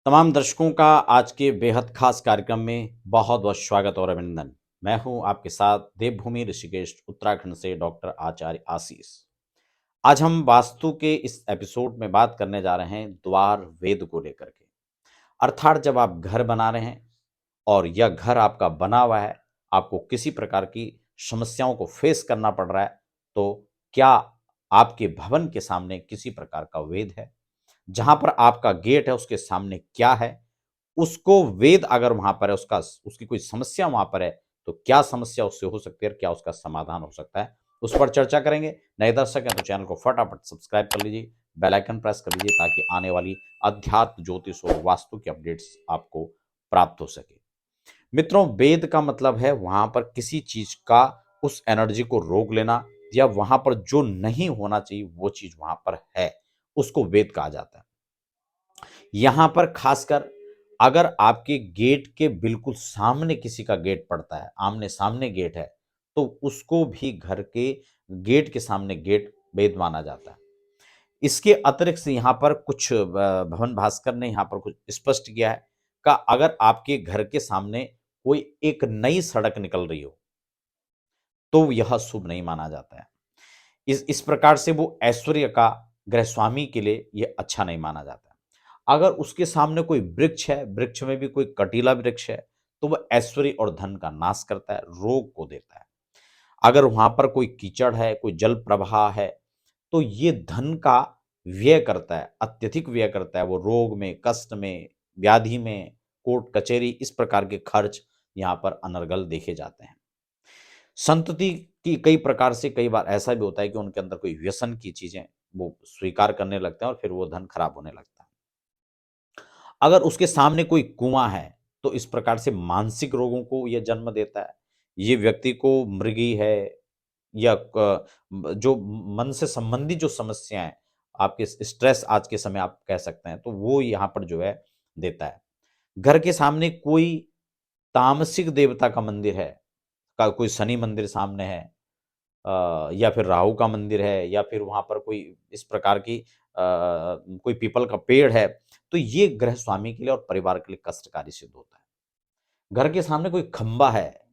तमाम दर्शकों का आज के बेहद खास कार्यक्रम में बहुत बहुत स्वागत और अभिनंदन। मैं हूं आपके साथ देवभूमि ऋषिकेश उत्तराखंड से डॉक्टर आचार्य आशीष। आज हम वास्तु के इस एपिसोड में बात करने जा रहे हैं द्वार वेद को लेकर के। अर्थात जब आप घर बना रहे हैं और यह घर आपका बना हुआ है, आपको किसी प्रकार की समस्याओं को फेस करना पड़ रहा है, तो क्या आपके भवन के सामने किसी प्रकार का वेद है? जहां पर आपका गेट है उसके सामने क्या है? उसको वेद अगर वहां पर है, उसकी कोई समस्या वहां पर है, तो क्या समस्या उससे हो सकती है और क्या उसका समाधान हो सकता है, उस पर चर्चा करेंगे। नए दर्शक हैं तो चैनल को फटाफट सब्सक्राइब कर लीजिए, बेल आइकन प्रेस कर लीजिए ताकि आने वाली अध्यात्म ज्योतिष और वास्तु की अपडेट्स आपको प्राप्त हो सके। मित्रों, वेद का मतलब है वहां पर किसी चीज का उस एनर्जी को रोक लेना, या वहां पर जो नहीं होना चाहिए वो चीज वहां पर है, उसको वेद कहा जाता है। यहां पर खासकर अगर आपके गेट के बिल्कुल सामने किसी का गेट पड़ता है, आमने सामने गेट है, तो उसको भी घर के गेट के सामने गेट वेद माना जाता है। इसके अतिरिक्त से यहाँ पर कुछ भवन भास्कर ने यहाँ पर कुछ स्पष्ट किया है का अगर आपके घर के सामने कोई एक नई सड़क निकल रही हो, तो यह शुभ नहीं माना जाता है। इस प्रकार से वो ऐश्वर्य का गृह स्वामी के लिए ये अच्छा नहीं माना जाता है। अगर उसके सामने कोई वृक्ष है, वृक्ष में भी कोई कटीला वृक्ष है, तो वह ऐश्वर्य और धन का नाश करता है, रोग को देता है। अगर वहां पर कोई कीचड़ है, कोई जल प्रवाह है, तो ये धन का व्यय करता है, अत्यधिक व्यय करता है। वो रोग में, कष्ट में, व्याधि में, कोर्ट कचहरी, इस प्रकार के खर्च यहाँ पर अनर्गल देखे जाते हैं। संतति की कई प्रकार से कई बार ऐसा भी होता है कि उनके अंदर कोई व्यसन की चीजें वो स्वीकार करने लगते हैं और फिर वो धन खराब होने लगता है। अगर उसके सामने कोई कुआं है, तो इस प्रकार से मानसिक रोगों को यह जन्म देता है। ये व्यक्ति को मृगी है या जो मन से संबंधित जो समस्याएं, आपके स्ट्रेस आज के समय आप कह सकते हैं, तो वो यहाँ पर जो है देता है। घर के सामने कोई तामसिक देवता का मंदिर है, का कोई शनि मंदिर सामने है, या फिर राहु का मंदिर है, या फिर वहां पर कोई इस प्रकार की कोई पीपल का पेड़ है, तो ये गृह स्वामी के लिए और परिवार के लिए कष्टकारी सिद्ध होता है। घर के सामने कोई खंबा है,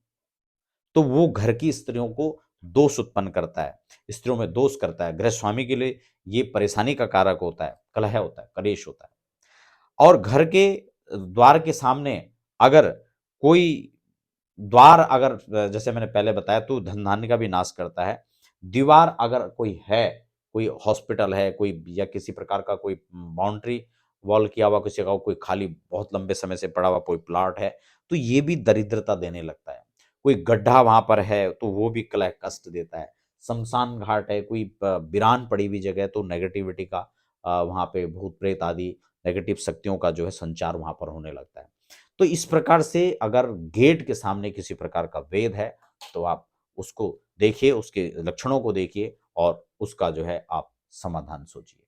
तो वो घर की स्त्रियों को दोष उत्पन्न करता है, स्त्रियों में दोष करता है। गृह स्वामी के लिए ये परेशानी का कारक होता है, कलह होता है, कलेश होता है। और घर के द्वार के सामने अगर कोई द्वार अगर जैसे मैंने पहले बताया, तो धन धान्य का भी नाश करता है। दीवार अगर कोई है, कोई हॉस्पिटल है, कोई या किसी प्रकार का कोई बाउंड्री वॉल किया हुआ, किसी का कोई खाली बहुत लंबे समय से पड़ा हुआ कोई प्लॉट है, तो ये भी दरिद्रता देने लगता है। कोई गड्ढा वहां पर है, तो वो भी कलह कष्ट देता है। शमशान घाट है, कोई वीरान पड़ी हुई जगह, तो नेगेटिविटी का वहां पे भूत प्रेत आदि नेगेटिव शक्तियों का जो है संचार वहां पर होने लगता है। तो इस प्रकार से अगर गेट के सामने किसी प्रकार का वेद है, तो आप उसको देखिए, उसके लक्षणों को देखिए और उसका जो है आप समाधान सोचिए।